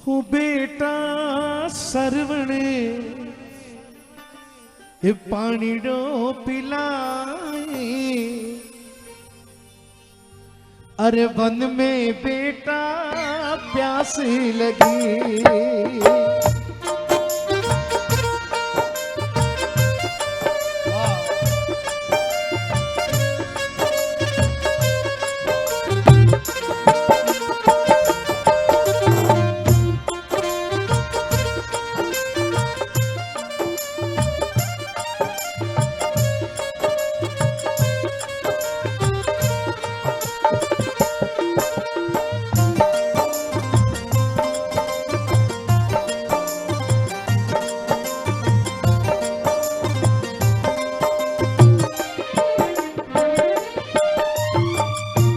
हूँ बेटा सरवणे ये पानी डो पिलाए। अरे वन में बेटा प्यास लगी।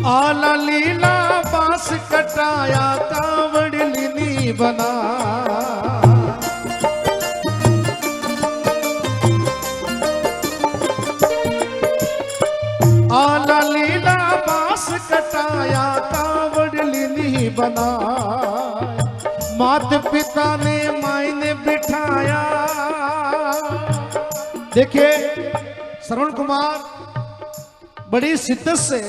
आला लीला बांस कटाया कावड़ लिनी बना। आला लीला बांस कटाया कावड़ लिनी बना। मात पिता ने मायने बिठाया। देखिए श्रवण कुमार बड़ी शिद्दत से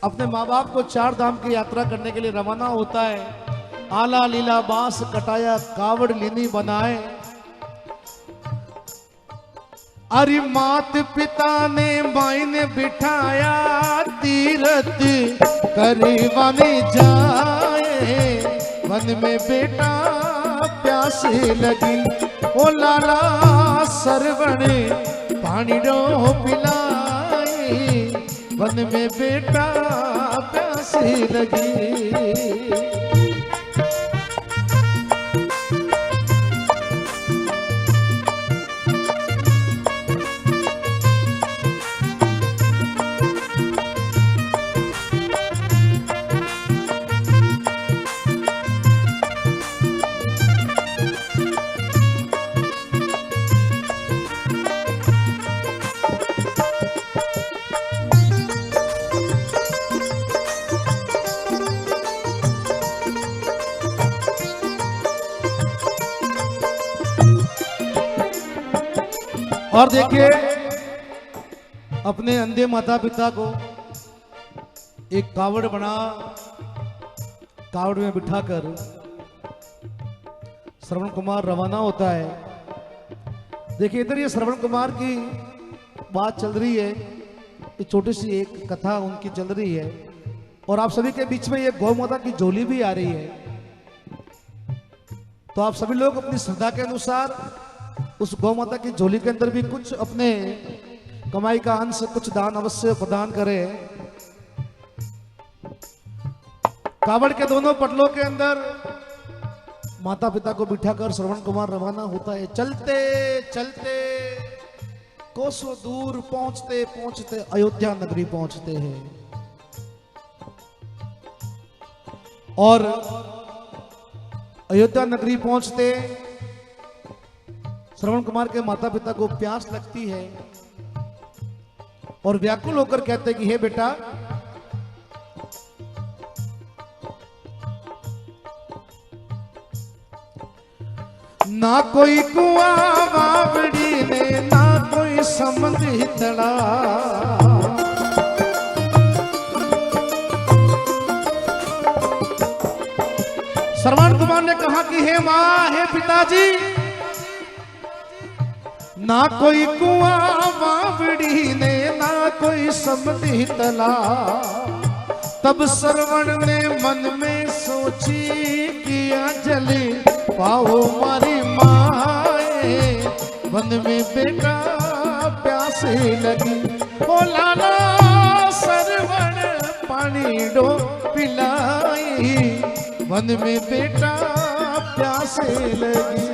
अपने माँ बाप को चार धाम की यात्रा करने के लिए रवाना होता है। आला लीला बांस कटाया कावड़ लिनी बनाए। अरे मात पिता ने मायने बिठाया तीरथ करवाने जाए। वन में बेटा प्यास लगी ओ लाला सरवण पानी डो पिलाए। वन में बेटा प्यास लगी। और देखिए अपने अंधे माता पिता को एक कावड़ बना, कावड़ में बिठाकर श्रवण कुमार रवाना होता है। देखिए इधर ये श्रवण कुमार की बात चल रही है, ये छोटी सी एक कथा उनकी चल रही है और आप सभी के बीच में ये गौ माता की झोली भी आ रही है। तो आप सभी लोग अपनी श्रद्धा के अनुसार उस गौ माता की झोली के अंदर भी कुछ अपने कमाई का अंश कुछ दान अवश्य प्रदान करें। कावड़ के दोनों पटलों के अंदर माता पिता को बिठाकर श्रवण कुमार रवाना होता है। चलते चलते कोसों दूर पहुंचते पहुंचते अयोध्या नगरी पहुंचते हैं और अयोध्या नगरी पहुंचते श्रवण कुमार के माता पिता को प्यास लगती है और व्याकुल होकर कहते कि हे बेटा ना कोई कुआं बावड़ी ने ना कोई समुद्र तड़ा। श्रवण कुमार ने कहा कि हे मां हे पिताजी ना कोई कुआं बावड़ी ने ना कोई समुद्र तला। तब श्रवण ने मन में सोची किया जले पाओ मारी माए। वन में बेटा प्यास लगी ओ लाला सरवण पानी डो पिलाई। वन में बेटा प्यास लगी।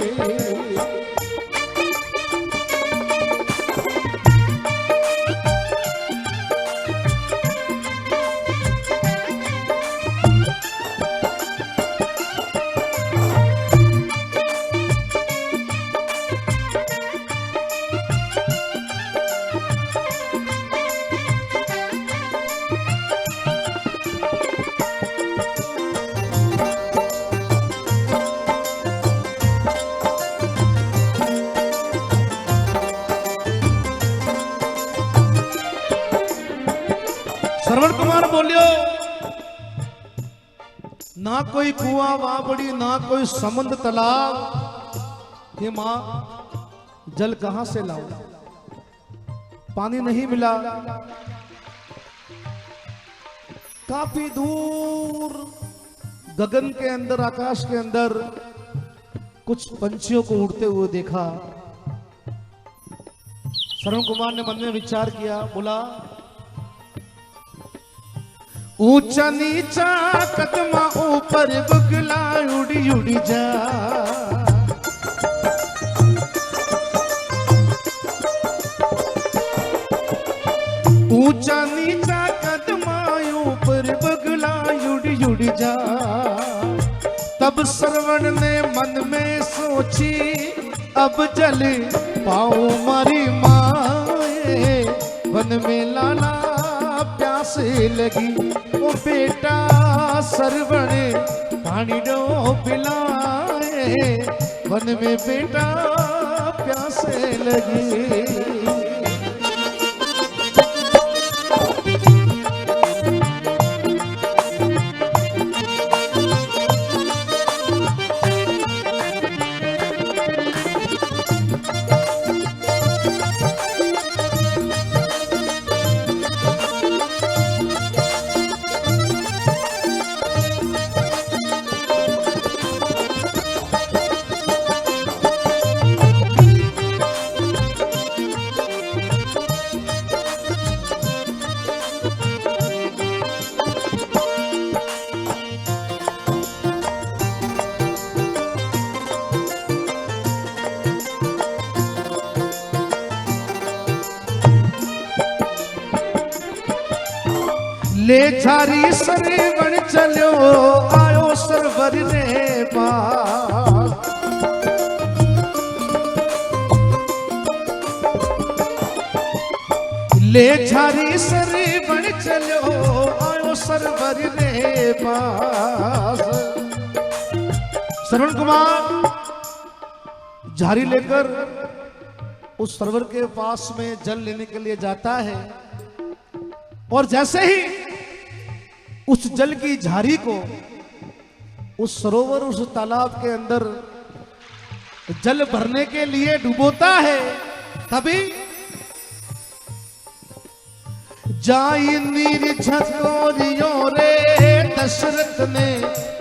ना कोई कुआं बावड़ी, ना कोई समुद्र तालाब। हे मां, जल कहां से लाऊं? पानी नहीं मिला। काफी दूर गगन के अंदर, आकाश के अंदर कुछ पंछियों को उड़ते हुए देखा। श्रवण कुमार ने मन में विचार किया, बोला ऊंचा नीचा कदमा ऊपर बगला उड़ी उड़ी जा। ऊंचा नीचा कदमा ऊपर बगला उड़ी उड़ी जा। तब श्रवण ने मन में सोची, अब जल पाओ मारी माए। वन में लाला प्यास लगी, ओ बेटा श्रवण पानी दो पिलाए। वन में बेटा प्यास लगी। ले झारी सरवण चलो आयो सरवर ने पास। ले झारी सरवण चलो आयो सरवर ने पास। श्रवण कुमार झारी लेकर उस सरोवर के पास में जल लेने के लिए जाता है, और जैसे ही उस जल की झारी को उस सरोवर, उस तालाब के अंदर जल भरने के लिए डुबोता है, तभी जाई नीर झकोरियो रे दशरथ ने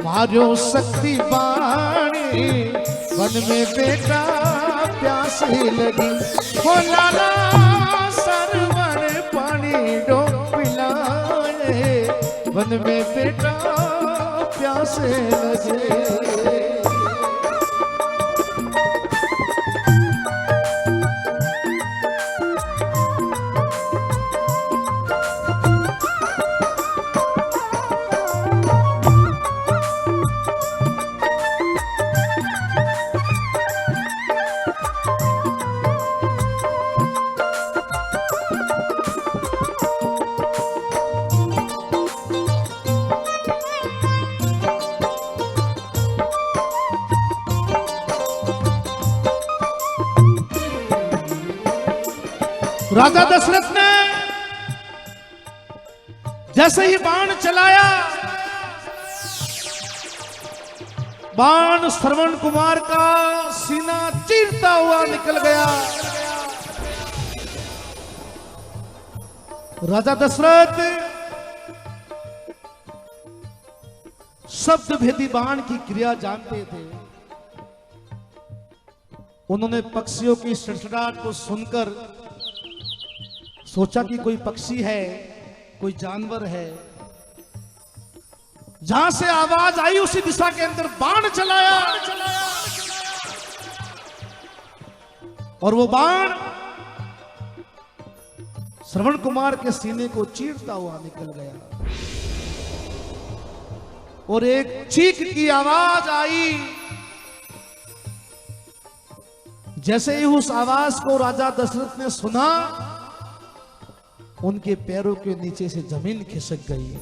मारो शक्ति बाणी। वन में बेटा प्यास लगी, हो लाला सरवण पानी दो पिलाए। वन में बेटा प्यास लगे। राजा दशरथ ने जैसे ही बाण चलाया, बाण श्रवण कुमार का सीना चीरता हुआ निकल गया। राजा दशरथ शब्द भेदी बाण की क्रिया जानते थे। उन्होंने पक्षियों की सड़सड़ाहट को सुनकर सोचा कि कोई पक्षी है, कोई जानवर है। जहां से आवाज आई उसी दिशा के अंदर बाण चलाया, और वो बाण श्रवण कुमार के सीने को चीरता हुआ निकल गया, और एक चीख की आवाज आई। जैसे ही उस आवाज को राजा दशरथ ने सुना, उनके पैरों के नीचे से जमीन खिसक गई,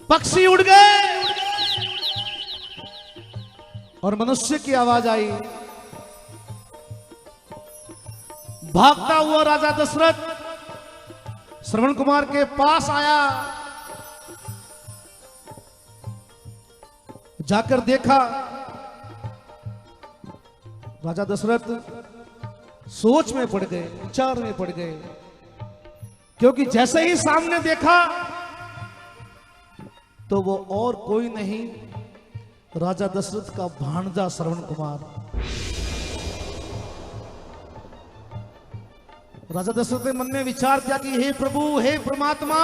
पक्षी उड़ गए, और मनुष्य की आवाज आई। भागता हुआ राजा दशरथ श्रवण कुमार के पास आया, जाकर देखा, राजा दशरथ सोच में पड़ गए, विचार में पड़ गए, क्योंकि जैसे ही सामने देखा तो वो और कोई नहीं, राजा दशरथ का भांजा श्रवण कुमार। राजा दशरथ ने मन में विचार किया कि हे प्रभु, हे परमात्मा,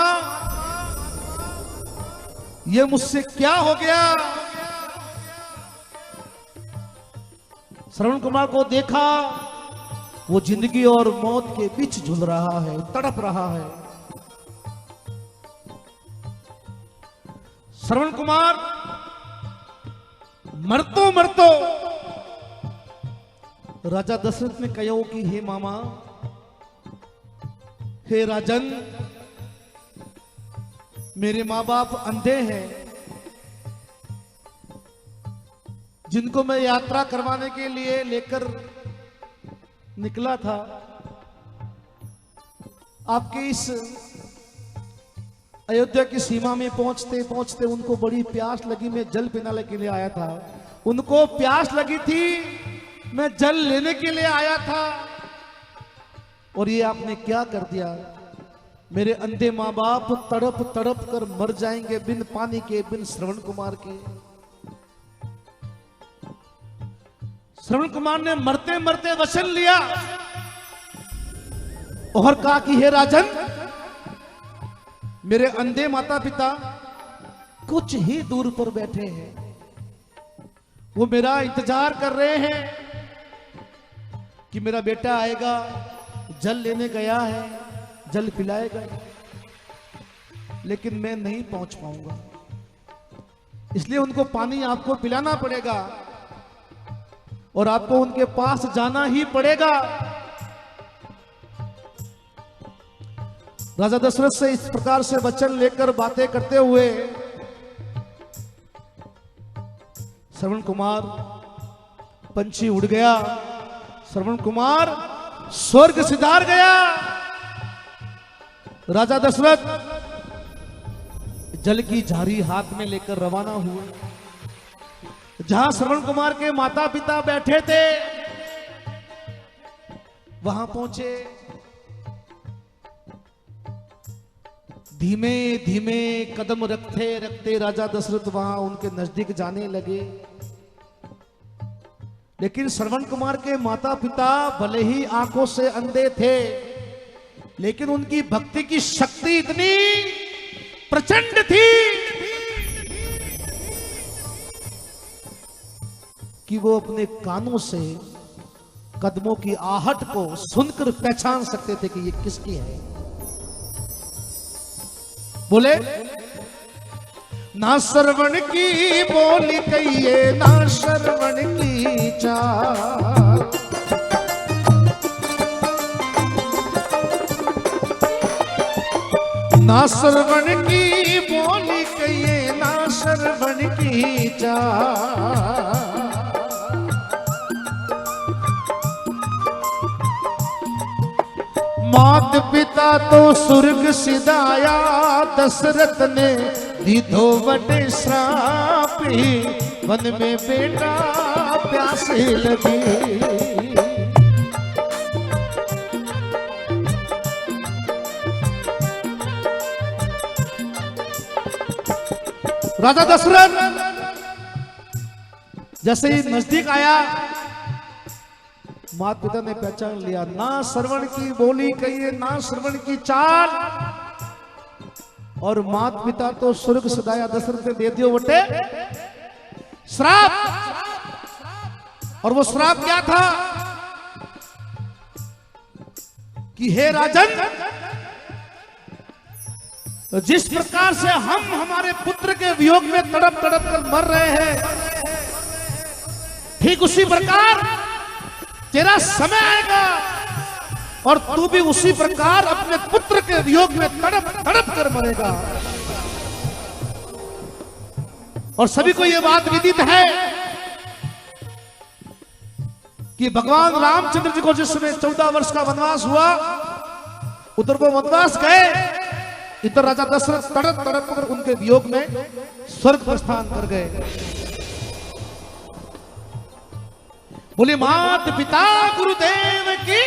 ये मुझसे क्या हो गया। श्रवण कुमार को देखा, वो जिंदगी और मौत के बीच झूल रहा है, तड़प रहा है। श्रवण कुमार मरतो मरतो राजा दशरथ ने कहो कि हे मामा, हे राजन, मेरे माँ बाप अंधे हैं, जिनको मैं यात्रा करवाने के लिए लेकर निकला था। आपके इस अयोध्या की सीमा में पहुंचते पहुंचते उनको बड़ी प्यास लगी, मैं जल पीने के लिए आया था। उनको प्यास लगी थी, मैं जल लेने के लिए आया था, और ये आपने क्या कर दिया। मेरे अंधे माँ बाप तड़प तड़प कर मर जाएंगे बिन पानी के, बिन श्रवण कुमार के। श्रवण कुमार ने मरते मरते वचन लिया और कहा कि हे राजन, मेरे अंधे माता पिता कुछ ही दूर पर बैठे हैं, वो मेरा इंतजार कर रहे हैं कि मेरा बेटा आएगा, जल लेने गया है, जल पिलाएगा, लेकिन मैं नहीं पहुंच पाऊंगा, इसलिए उनको पानी आपको पिलाना पड़ेगा और आपको उनके पास जाना ही पड़ेगा। राजा दशरथ से इस प्रकार से वचन लेकर बातें करते हुए श्रवण कुमार, पंछी उड़ गया, श्रवण कुमार स्वर्ग सिधार गया। राजा दशरथ जल की झारी हाथ में लेकर रवाना हुए। जहां श्रवण कुमार के माता पिता बैठे थे वहां पहुंचे। धीमे धीमे कदम रखते रखते राजा दशरथ वहां उनके नजदीक जाने लगे। लेकिन श्रवण कुमार के माता पिता भले ही आंखों से अंधे थे, लेकिन उनकी भक्ति की शक्ति इतनी प्रचंड थी कि वो अपने कानों से कदमों की आहट को सुनकर पहचान सकते थे कि ये किसकी है। बोले, ना श्रवण की बोली कहिए, ना श्रवण की चाल, ना श्रवण की बोली कहिए, ना श्रवण की चाल। मात पिता तो स्वर्ग सिधाया, दशरथ ने दीधो बड़े श्राप, वन में बेटा प्यासे लगी। राजा दशरथ जैसे ही नजदीक आया, माता पिता ने पहचान लिया। ना श्रवण की बोली कहिए, ना श्रवण की चाल, और माता पिता तो स्वर्ग सदाया दशरथ ने दे दियो बटे श्राप। और वो श्राप क्या था कि हे राजन, जिस प्रकार से हम हमारे पुत्र के वियोग में तड़प तड़प कर मर रहे हैं, ठीक उसी प्रकार तेरा समय आएगा और तू भी उसी प्रकार अपने पुत्र के वियोग में तड़प तड़प कर मरेगा। और सभी को यह बात विदित है कि भगवान रामचंद्र जी को जिस समय 14 वर्ष का वनवास हुआ, उधर वो वनवास गए, इधर राजा दशरथ तड़प तड़प कर उनके वियोग में स्वर्ग प्रस्थान कर गए। बोले मात पिता गुरुदेव की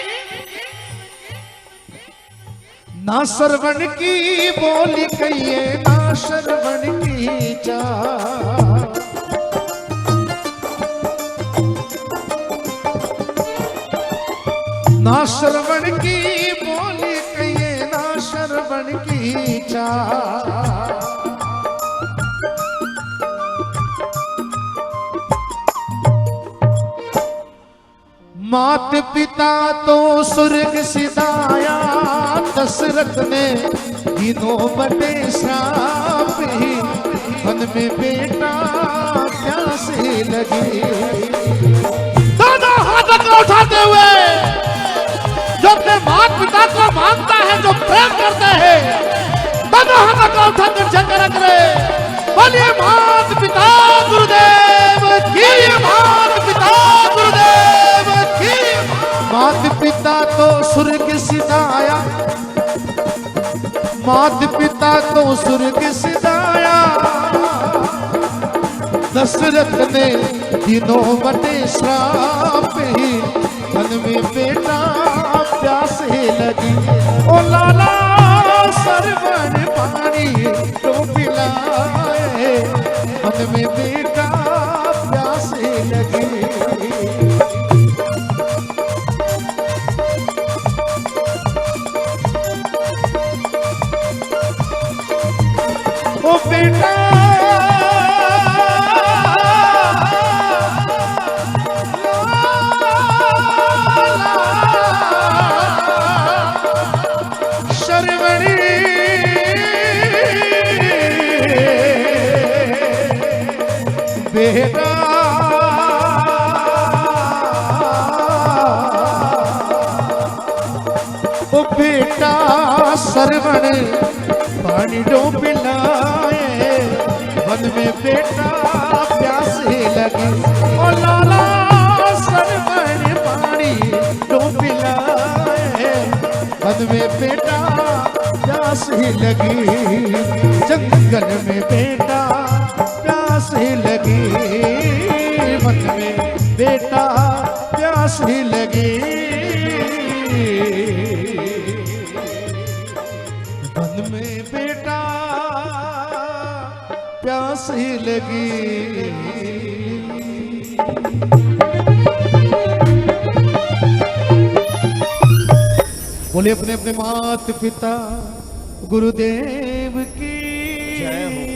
ना श्रवण की बोली कहिए ना श्रवण की चाह। ना श्रवण की बोली कहिए ना श्रवण की चाह। मात पिता तो स्वर्ग सिधाया दशरथ ने तीनों बटे श्राप ही मन में बेटा प्यासे लगी। दोनों हाथों को उठाते हुए जो अपने मात पिता को मानता है, जो प्रेम करता है, दोनों हाथों को उठाकर जयकारा करे। बोलिए मात पिता गुरुदेव की, मात पिता गुरुदेव की। मात पिता तो स्वर्ग सिधाया, मात पिता तो स्वर्ग सिधाया दशरथ ने तीनों बटे श्राप ही मन में बेटा प्यासे लगी। ओ लाला सरवन पानी तो पिलाए मन में बेटा प्यासे लगी। ओ बेटा बेटा ओ बेटा सरवण पानी डो पिलाए मन में बेटा प्यासे लगी। ओ लाला सरवण पानी डो पिलाए मन में बेटा प्यासे लगी। जंगल में बेटा प्यासे लगी, मन में बेटा प्यासे लगी। मन में बेटा प्यासे लगी। बोले अपने अपने मात पिता गुरुदेव की जय हो।